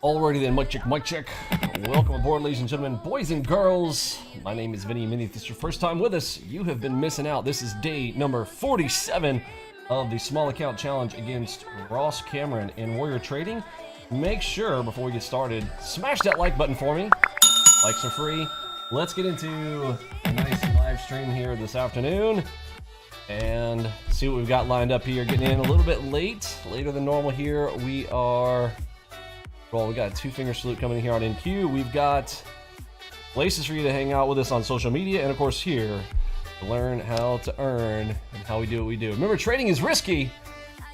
Alrighty then, mic check, mic check. Welcome aboard, ladies and gentlemen, boys and girls. My name is Vinny. If this is your first time with us, you have been missing out. This is day number 47 of the small account challenge against Ross Cameron in Warrior Trading. Make sure, before we get started, smash that like button for me. Likes are free. Let's get into a nice live stream here this afternoon and see what we've got lined up here. Getting in a little bit later than normal here. We got a two-finger salute coming in here on NQ. We've got places for you to hang out with us on social media, and of course here to learn how to earn and how we do what we do. Remember, trading is risky.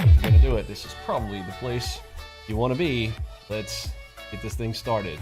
If you're gonna do it, this is probably the place you want to be. Let's get this thing started.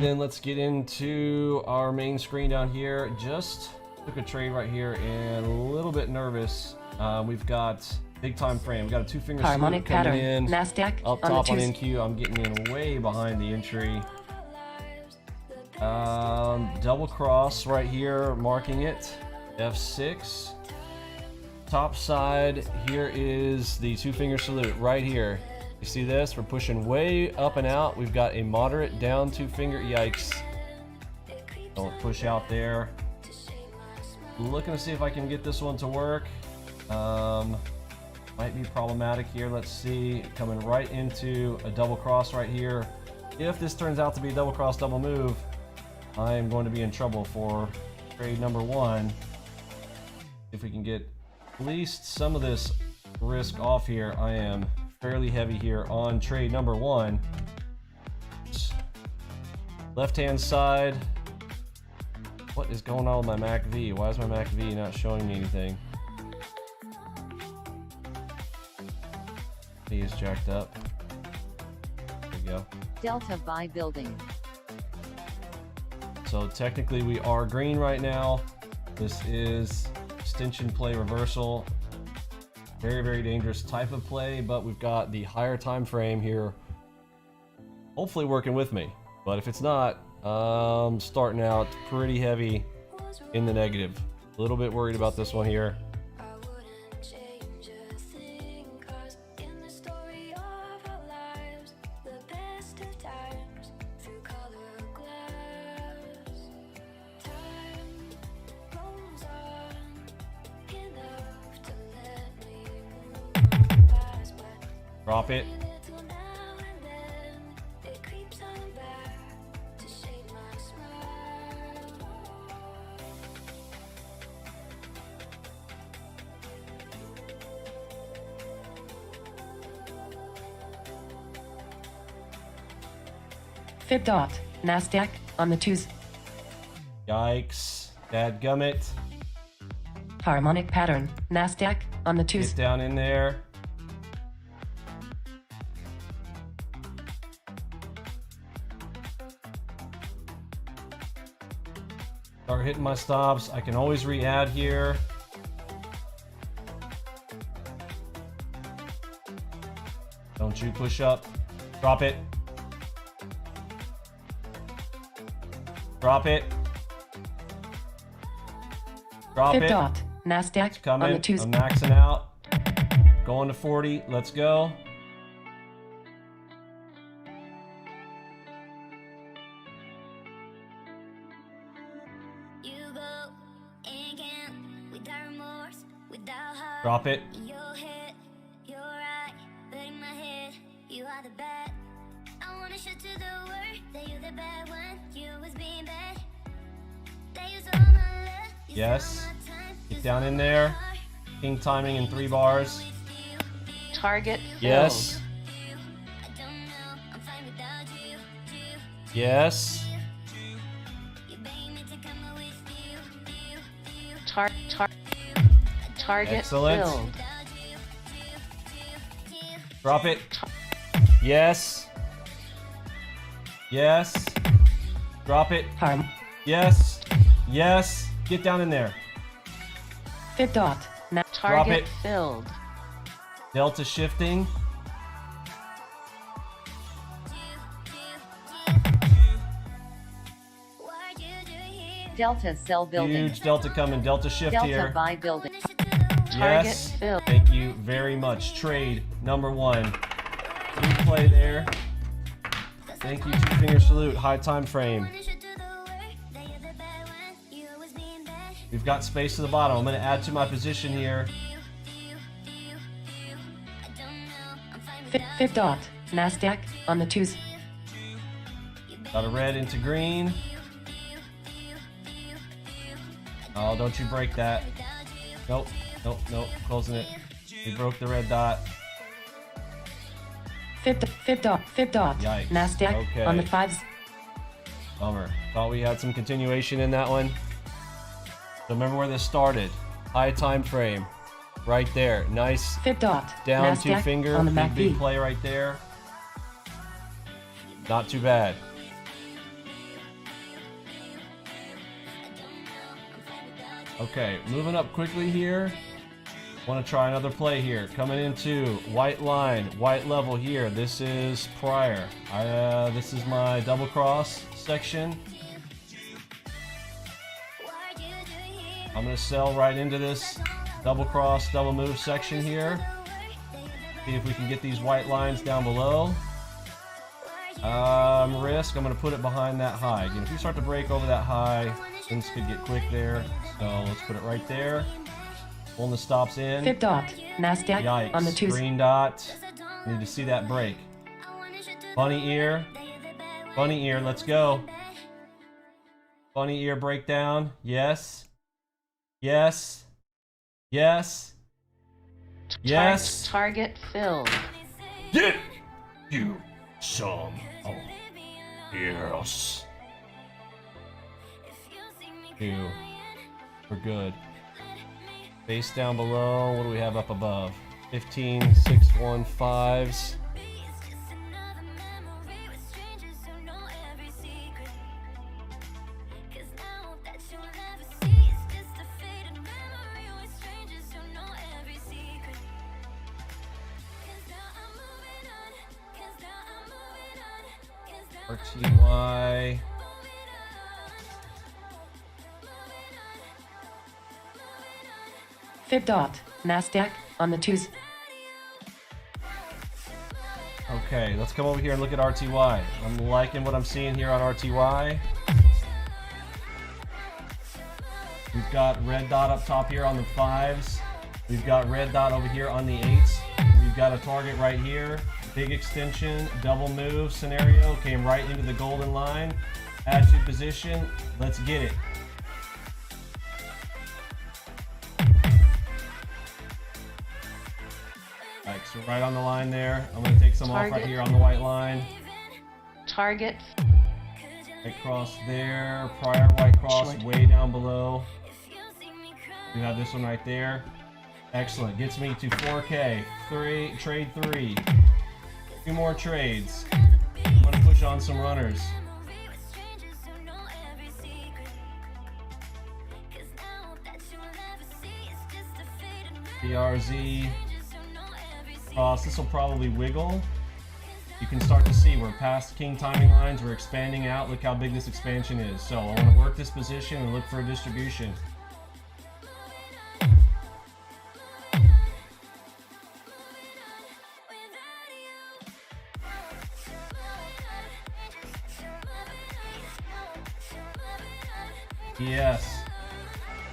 Then let's get into our main screen down here. Just took a trade right here and a little bit nervous. We've got big time frame. We've got a two-finger salute coming in. NASDAQ up top on NQ. I'm getting in way behind the entry. Double cross right here, marking it. F6. Top side, here is the two-finger salute right here. You see this? We're pushing way up and out. We've got a moderate down two-finger. Yikes. Don't push out there. Looking to see if I can get this one to work. Might be problematic here. Let's see. Coming right into a double cross right here. If this turns out to be a double cross, double move, I am going to be in trouble for trade number one. If we can get at least some of this risk off here, I am fairly heavy here on trade number one. Left hand side. What is going on with my MACV? Why is my MACV not showing me anything? He is jacked up. There we go. Delta buy building. So technically we are green right now. This is extension play reversal. Very, very dangerous type of play, but we've got the higher time frame here hopefully working with me. But if it's not, starting out pretty heavy in the negative. A little bit worried about this one here. Drop it. Fib dot. NASDAQ on the twos. Yikes. Dadgummit. Harmonic pattern. NASDAQ on the twos. Get down in there. Start hitting my stops. I can always re-add here. Don't you push up. Drop it. Drop it. Drop Fib it. dot. NASDAQ It's coming. on the twos. I'm maxing out. Going to 40. Let's go. Drop it. Yes. Get down in there. King timing in 3 bars. Target Yes. Yes. Target Excellent. filled. Drop it. Yes. Yes. Drop it. Harm. Yes. Yes. Get down in there. Fib dot. Target it. filled. Delta shifting. Delta cell building. Huge delta coming. Delta shift Delta here. buy building. Yes. Target filled. Thank you very much. Trade number 1. Good play there. Thank you. 2-finger salute. High time frame. We've got space to the bottom. I'm going to add to my position here. Fib dot. NASDAQ on the 2s. Got a red into green. Oh, don't you break that. Nope, nope, nope. Closing it. We broke the red dot. Fib dot. Yikes. NASDAQ Okay. on the 5s. Bummer. Thought we had some continuation in that one. So remember where this started. High time frame. Right there. Nice. Fib dot. Down NASDAQ 2-finger. on the Big MACD. play right there. Not too bad. Okay, moving up quickly here. Want to try another play here. Coming into white line, white level here. This is prior. This is my double cross section. I'm going to sell right into this double cross, double move section here. See if we can get these white lines down below. Risk, I'm going to put it behind that high. Again, if we start to break over that high, things could get quick there. So let's put it right there. Pulling the stops in. Fib dot. NASDAQ Yikes. on the 2s. Green dot. Need to see that break. Bunny ear. Bunny ear, let's go. Bunny ear breakdown. Yes. Yes. Yes. Yes. Target filled. Get you some ears. 2. We're good. Base down below. What do we have up above? 15, 6, 1, 5s. RTY. Fib dot. NASDAQ on the 2s. Okay, let's come over here and look at RTY. I'm liking what I'm seeing here on RTY. We've got red dot up top here on the 5s. We've got red dot over here on the 8s. We've got a target right here. Big extension, double move scenario. Came right into the golden line. Add to position. Let's get it. Alright, so right on the line there. I'm going to take some off right here on the white line. Target. White cross there. Prior white cross way down below. We have this one right there. Excellent. Gets me to 4K. Trade 3. 2 more trades. I'm going to push on some runners. BRZ. Cross. This will probably wiggle. You can start to see we're past king timing lines. We're expanding out. Look how big this expansion is. So I want to work this position and look for a distribution. Yes.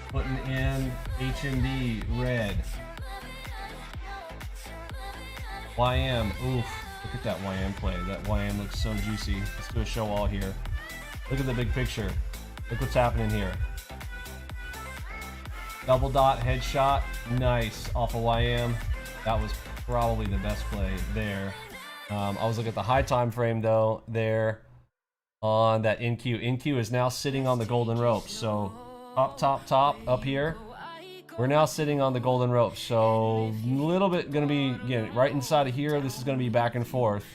Putting in HMD red. YM. Oof. Look at that YM play. That YM looks so juicy. Let's do a show all here. Look at the big picture. Look what's happening here. Double dot headshot, nice off of YM. That was probably the best play there. I was looking at the high time frame though there on that NQ. NQ is now sitting on the golden rope. So top up here. We're now sitting on the golden rope. So a little bit gonna be, again, right inside of here. This is gonna be back and forth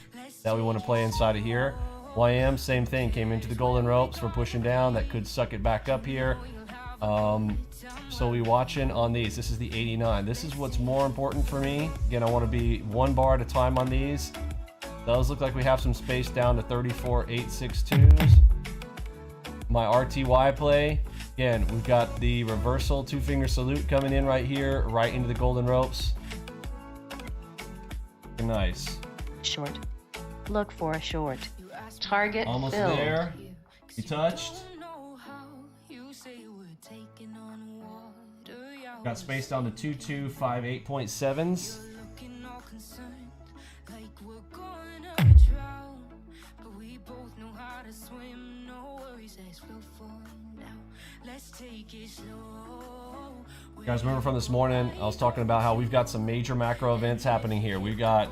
that we want to play inside of here. YM, same thing, came into the golden ropes. We're pushing down. That could suck it back up here. So we watching on these. This is the 89. This is what's more important for me. Again, I want to be 1 bar at a time on these. Does look like we have some space down to 34.862s. My RTY play. Again, we've got the reversal 2-finger salute coming in right here, right into the golden ropes. Nice. Short. Look for a short. Target almost filled. There. He touched. Got space down to 2258.7s. You guys remember from this morning, I was talking about how we've got some major macro events happening here. We've got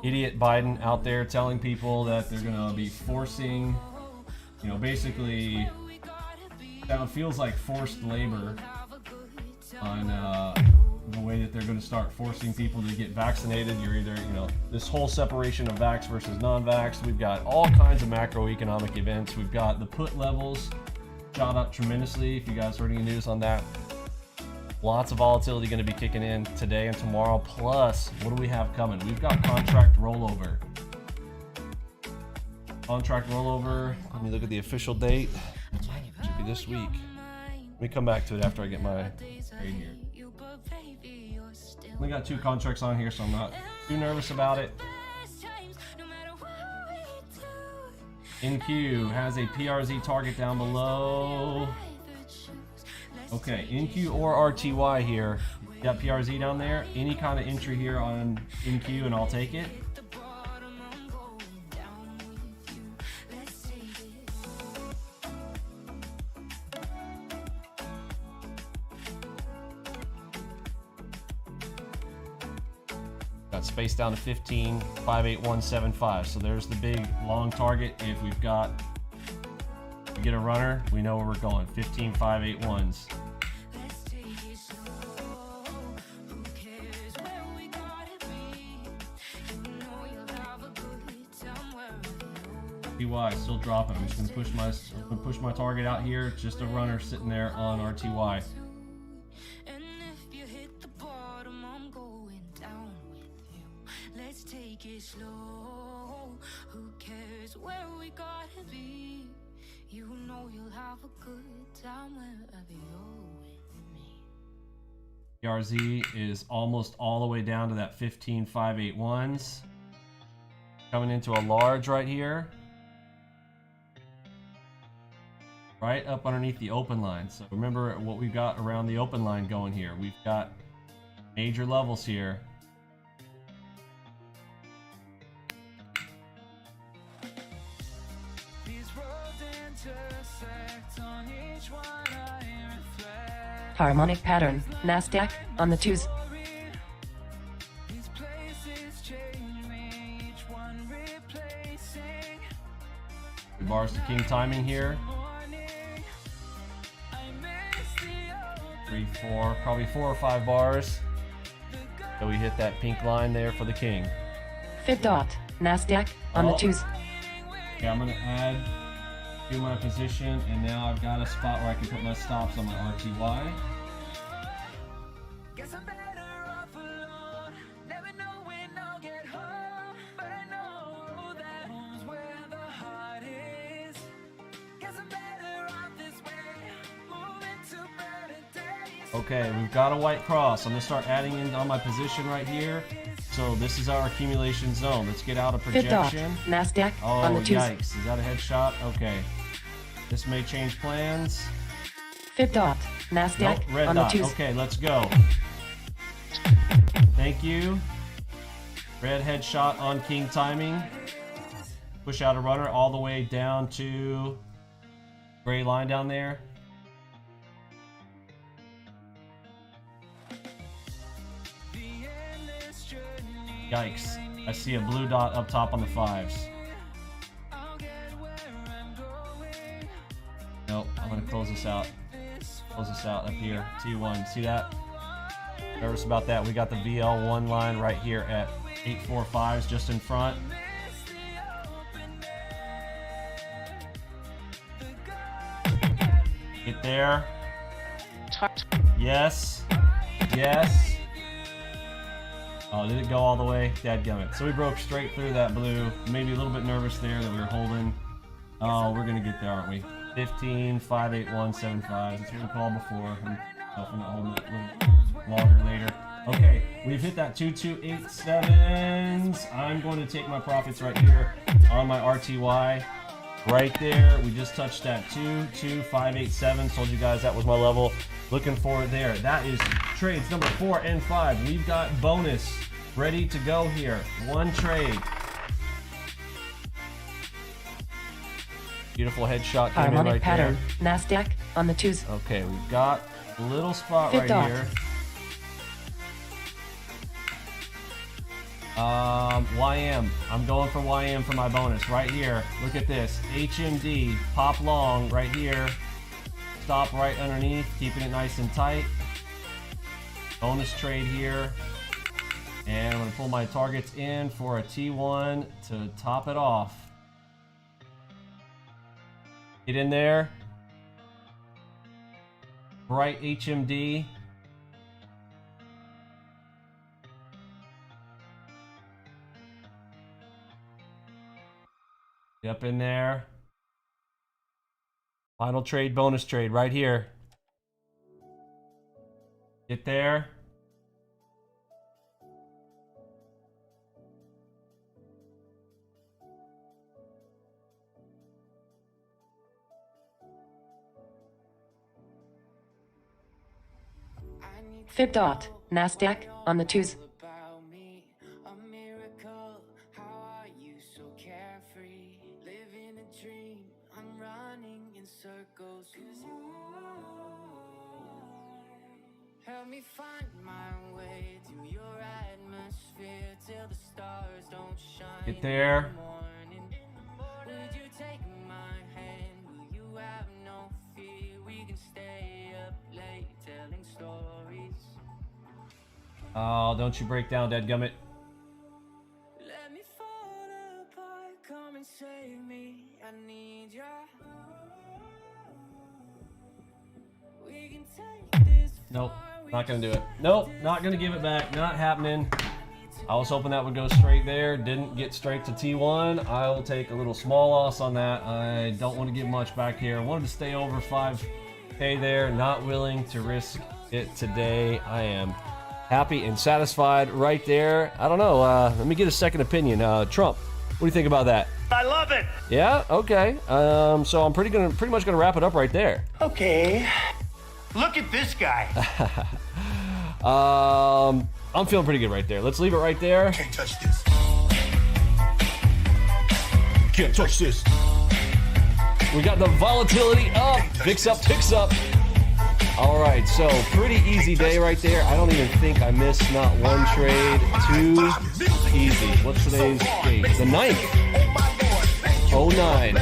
idiot Biden out there telling people that they're going to be forcing, you know, basically, that feels like forced labor on the way that they're going to start forcing people to get vaccinated. You're either, you know, this whole separation of vax versus non-vax. We've got all kinds of macroeconomic events. We've got the put levels shot up tremendously. If you guys heard any news on that, lots of volatility going to be kicking in today and tomorrow. Plus, what do we have coming? We've got contract rollover. Contract rollover. Let me look at the official date. Should be this week. Let me come back to it after I get my grade here. We got 2 contracts on here, so I'm not too nervous about it. NQ has a PRZ target down below. Okay, NQ or RTY here. Got PRZ down there. Any kind of entry here on NQ and I'll take it. Got space down to 15.58175. So there's the big long target. If we get a runner, we know where we're going. 15.581s. RTY still dropping. I'm just gonna push my target out here. Just a runner sitting there on RTY. PRZ is almost all the way down to that 15.581s. Coming into a large right here. Right up underneath the open line. So remember what we've got around the open line going here. We've got major levels here. Harmonic pattern. NASDAQ on the 2s. 2 bars to king timing here. 3, 4, probably 4 or 5 bars. So we hit that pink line there for the king. Fib dot. NASDAQ on the 2s. Okay, I'm gonna add to my position, and now I've got a spot where I can put my stops on my RTY. Okay, we've got a white cross. I'm gonna start adding in on my position right here. So this is our accumulation zone. Let's get out of projection. NASDAQ Oh, on the 2s. yikes. Is that a headshot? Okay. This may change plans. Fib dot. NASDAQ Nope, red on dot. the 2s. Okay, let's go. Thank you. Red headshot on king timing. Push out a runner all the way down to gray line down there. Yikes. I see a blue dot up top on the 5s. Nope, I'm gonna close this out. Close this out up here. T1, see that? Nervous about that. We got the VL1 line right here at 845s just in front. Get there. Yes. Yes. Oh, did it go all the way? Dadgummit. So we broke straight through that blue. Maybe a little bit nervous there that we were holding. Oh, we're gonna get there, aren't we? 15, 5, 8, 1, 7, 5. That's what we called before. I'm not holding it a little longer later. Okay, we've hit that 2, 2, 8, 7s. I'm going to take my profits right here on my RTY. Right there, we just touched that 2, 2, 5, 8, 7. Told you guys that was my level. Looking for it there. That is trades number 4 and 5. We've got bonus ready to go here. One trade. Beautiful headshot came in Harmonic right pattern. there. NASDAQ on the 2s. Okay, we've got a little spot Fifth right dot. here. YM. I'm going for YM for my bonus right here. Look at this. HMD. Pop long right here. Stop right underneath. Keeping it nice and tight. Bonus trade here. And I'm going to pull my targets in for a T1 to top it off. Get in there. Bright HMD. Get up in there. Final trade, bonus trade right here. Get there. Fifth dot. NASDAQ on the 2s. Help me find my way to your atmosphere till the stars don't shine. Get there. In the morning. Would you take my hand? Will you have no fear? We can stay up late telling stories. Oh, don't you break down, dadgummit. Let me fall apart, come and save me. I need ya. We can take this. Nope, not gonna do it. Nope, not gonna give it back. Not happening. I was hoping that would go straight there. Didn't get straight to T1. I will take a little small loss on that. I don't want to give much back here. I wanted to stay over 5K there. Not willing to risk it today. I am happy and satisfied right there. I don't know. Let me get a second opinion. Trump, what do you think about that? I love it. Yeah. Okay. So I'm pretty much gonna wrap it up right there. Okay. Look at this guy. I'm feeling pretty good right there. Let's leave it right there. Can't touch this. Can't touch this. We got the volatility up. Picks up, ticks up. All right, so pretty easy day right there. I don't even think I missed not one trade. Too easy. What's today's date? The 9th.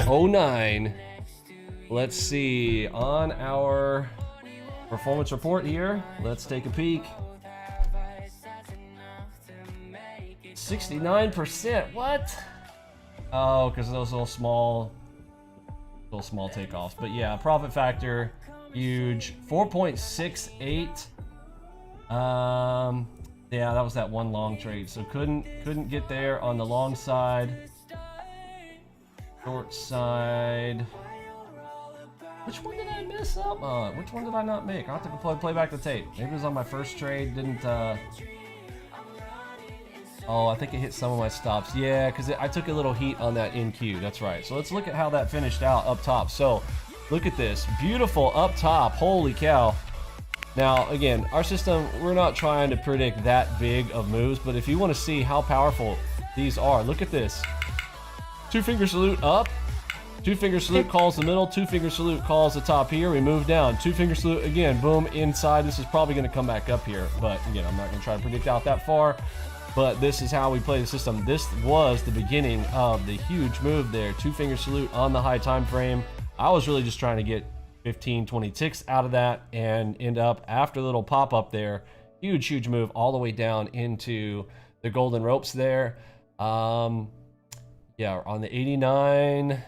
09. Let's see. On our performance report here, let's take a peek. 69%. What? Oh, because those little small takeoffs. But yeah, profit factor huge. 4.68. Yeah, that was that one long trade. So couldn't get there on the long side. Short side. Which one did I miss up on? Which one did I not make? I'll have to play back the tape. Maybe it was on my first trade. Didn't oh, I think it hit some of my stops. Yeah, because I took a little heat on that in queue. That's right. So let's look at how that finished out up top. So look at this. Beautiful up top. Holy cow. Now, again, our system, we're not trying to predict that big of moves, but if you want to see how powerful these are, look at this. 2-finger salute up. 2-finger salute calls the middle. 2-finger salute calls the top here. We move down. 2-finger salute again. Boom, inside. This is probably going to come back up here, but again, I'm not going to try to predict out that far. but this is how we play the system. This was the beginning of the huge move there. 2-finger salute on the high time frame. I was really just trying to get 15, 20 ticks out of that and end up after the little pop up there. Huge move all the way down into the golden ropes there. Yeah, on the 89,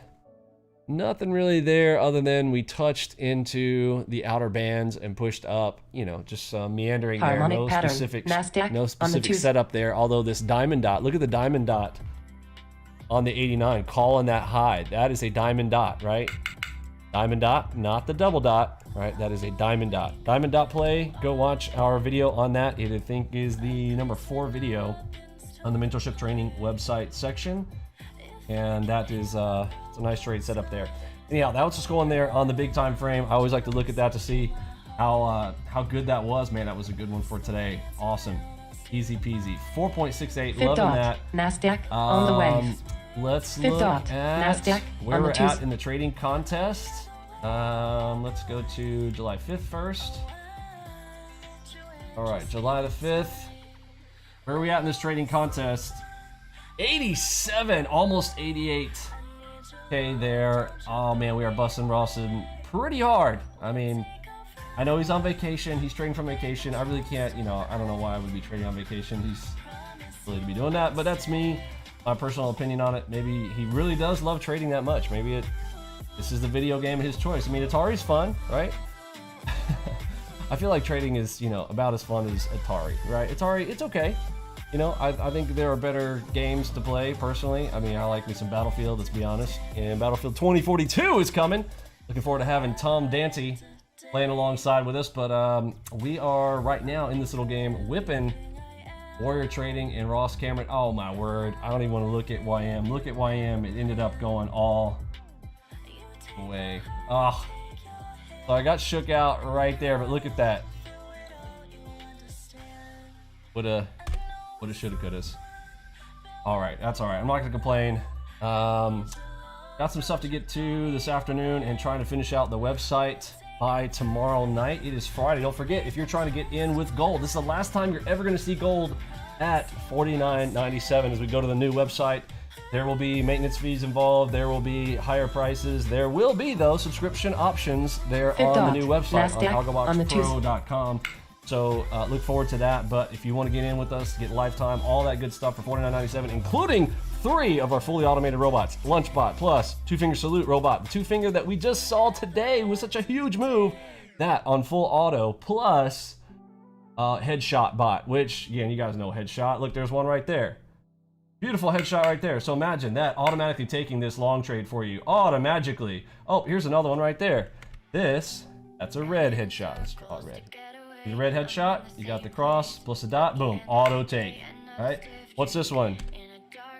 nothing really there other than we touched into the outer bands and pushed up, you know, just some meandering there. Harmonic No pattern. specific, NASDAQ no on the specific twos. setup there. Although this diamond dot, look at the diamond dot on the 89, calling that high. That is a diamond dot, right? Diamond dot, not the double dot, right? That is a diamond dot. Diamond dot play, go watch our video on that. It, I think, is the number 4 video on the mentorship training website section. And that is it's a nice trade setup there. Anyhow, that was just going there on the big time frame. I always like to look at that to see how good that was. Man, that was a good one for today. Awesome. Easy peasy. 4.68. Fifth Loving dot. that. NASDAQ on the wave. Let's Fifth look dot. at NASDAQ where on the we're twos. at in the trading contest. Let's go to July 5th first. All right, July the 5th. Where are we at in this trading contest? 87, almost 88. Okay, there. Oh man, we are busting Rawson pretty hard. I mean, I know he's on vacation. He's trading from vacation. I really can't, you know, I don't know why I would be trading on vacation. He's really to be doing that, but that's me. My personal opinion on it. Maybe he really does love trading that much. Maybe this is the video game of his choice. I mean, Atari's fun, right? I feel like trading is, you know, about as fun as Atari, right? Atari, it's okay. You know, I think there are better games to play, personally. I mean, I like me some Battlefield, let's be honest. And Battlefield 2042 is coming. Looking forward to having Tom Dante playing alongside with us. But we are right now in this little game whipping Warrior Trading and Ross Cameron. Oh my word, I don't even want to look at YM. Look at YM, it ended up going all the way. Oh, so I got shook out right there, but look at that. Woulda, shoulda, couldas. All right, that's all right. I'm not gonna complain. Got some stuff to get to this afternoon and trying to finish out the website by tomorrow night. It is Friday. Don't forget, if you're trying to get in with gold, this is the last time you're ever gonna see gold at $49.97 as we go to the new website. There will be maintenance fees involved. There will be higher prices. There will be, though, subscription options there Fifth on dot. the new website NASDAQ on on the twos. algoboxpro.com. So look forward to that. But if you want to get in with us, get lifetime, all that good stuff for $49.97, including 3 of our fully automated robots. Lunchbot plus 2-finger salute robot. The 2-finger that we just saw today was such a huge move. That on full auto plus headshot bot, which, again, you guys know headshot. Look, there's one right there. Beautiful headshot right there. So imagine that automatically taking this long trade for you. Automatically. Oh, here's another one right there. That's a red headshot. Let's draw it red. The red headshot, you got the cross plus a dot, boom, auto take. All right, what's this one?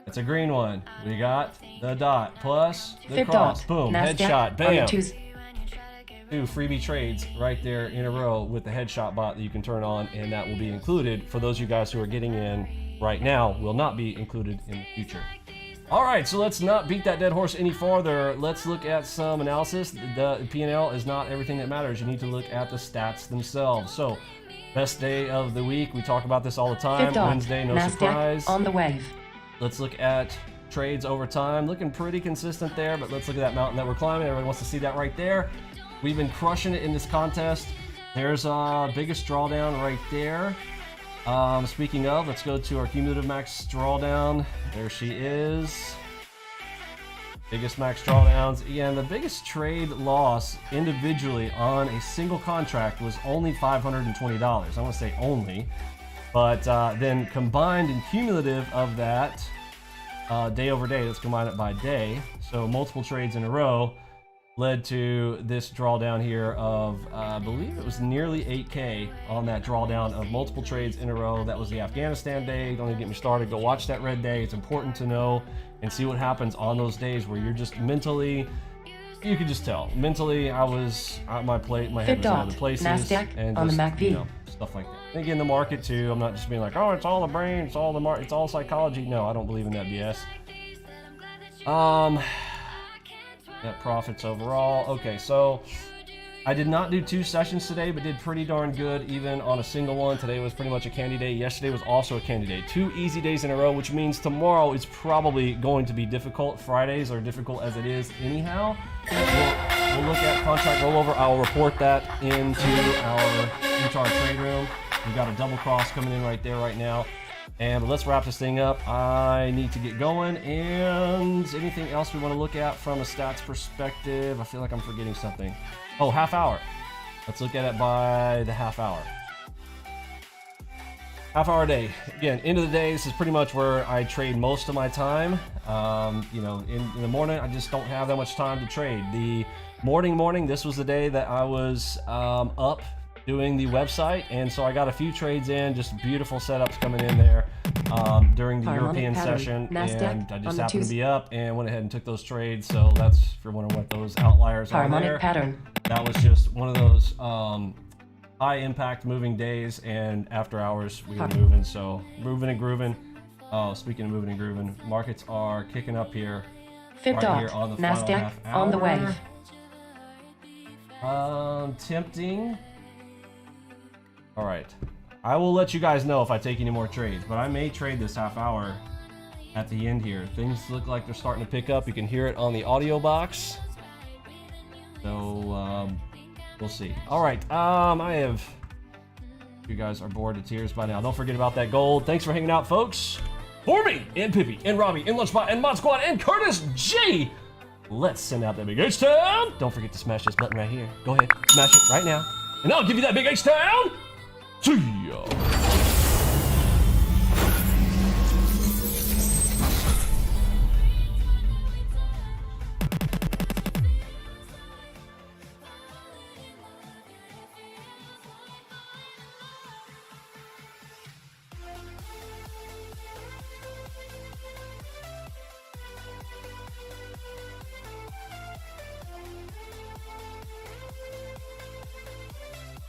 It's a green one. We got the dot plus the Fifth cross, dot. boom, NASDAQ headshot, on the bam. twos. 2 freebie trades right there in a row with the headshot bot that you can turn on, and that will be included for those of you guys who are getting in right now. Will not be included in the future. All right, so let's not beat that dead horse any farther. Let's look at some analysis. The P&L is not everything that matters. You need to look at the stats themselves. So, best day of the week. We talk about this all the time. Fifth dot. Wednesday, no NASDAQ surprise. on the wave. Let's look at trades over time. Looking pretty consistent there, but let's look at that mountain that we're climbing. Everybody wants to see that right there. We've been crushing it in this contest. There's our biggest drawdown right there. Speaking of, let's go to our cumulative max drawdown. There she is. Biggest max drawdowns. And the biggest trade loss individually on a single contract was only $520. I want to say only. But then combined and cumulative of that, day over day, let's combine it by day. So multiple trades in a row led to this drawdown here of, I believe it was nearly 8K on that drawdown of multiple trades in a row. That was the Afghanistan day. Don't even get me started. Go watch that red day. It's important to know and see what happens on those days where you're just mentally, you could just tell. Mentally, I was at my plate, my head was in other places. NASDAQ and on the just, MACD. you know, stuff like that. I think in the market too, I'm not just being like, oh, it's all the brain, it's all the market, it's all psychology. No, I don't believe in that BS. Net profits overall. Okay, so I did not do 2 sessions today, but did pretty darn good even on a single one. Today was pretty much a candy day. Yesterday was also a candy day. 2 easy days in a row, which means tomorrow is probably going to be difficult. Fridays are difficult as it is anyhow. We'll look at contract rollover. I'll report that into our trade room. We've got a double cross coming in right there right now. And let's wrap this thing up. I need to get going. And anything else we want to look at from a stats perspective? I feel like I'm forgetting something. Oh, half hour. Let's look at it by the half hour. Half hour day. Again, end of the day, this is pretty much where I trade most of my time. You know, in the morning, I just don't have that much time to trade. The morning, this was the day that I was up doing the website, and so I got a few trades in, just beautiful setups coming in there during the European session, and I just happened to be up and went ahead and took those trades. So that's, if you're wondering what those outliers are there, that was just one of those high impact moving days, and after hours we were moving, so moving and grooving. Oh, speaking of moving and grooving, markets are kicking up here. Fifth right dot, here on the NASDAQ final half hour. on the wave. Tempting. All right, I will let you guys know if I take any more trades, but I may trade this half hour at the end here. Things look like they're starting to pick up. You can hear it on the audio box. So we'll see. All right, you guys are bored to tears by now. Don't forget about that gold. Thanks for hanging out, folks. For me, and Pippi, and Robbie, and Lunchbot, and Mod Squad, and Curtis G. Let's send out that big H-Town. Don't forget to smash this button right here. Go ahead, smash it right now. And I'll give you that big H-Town. See ya.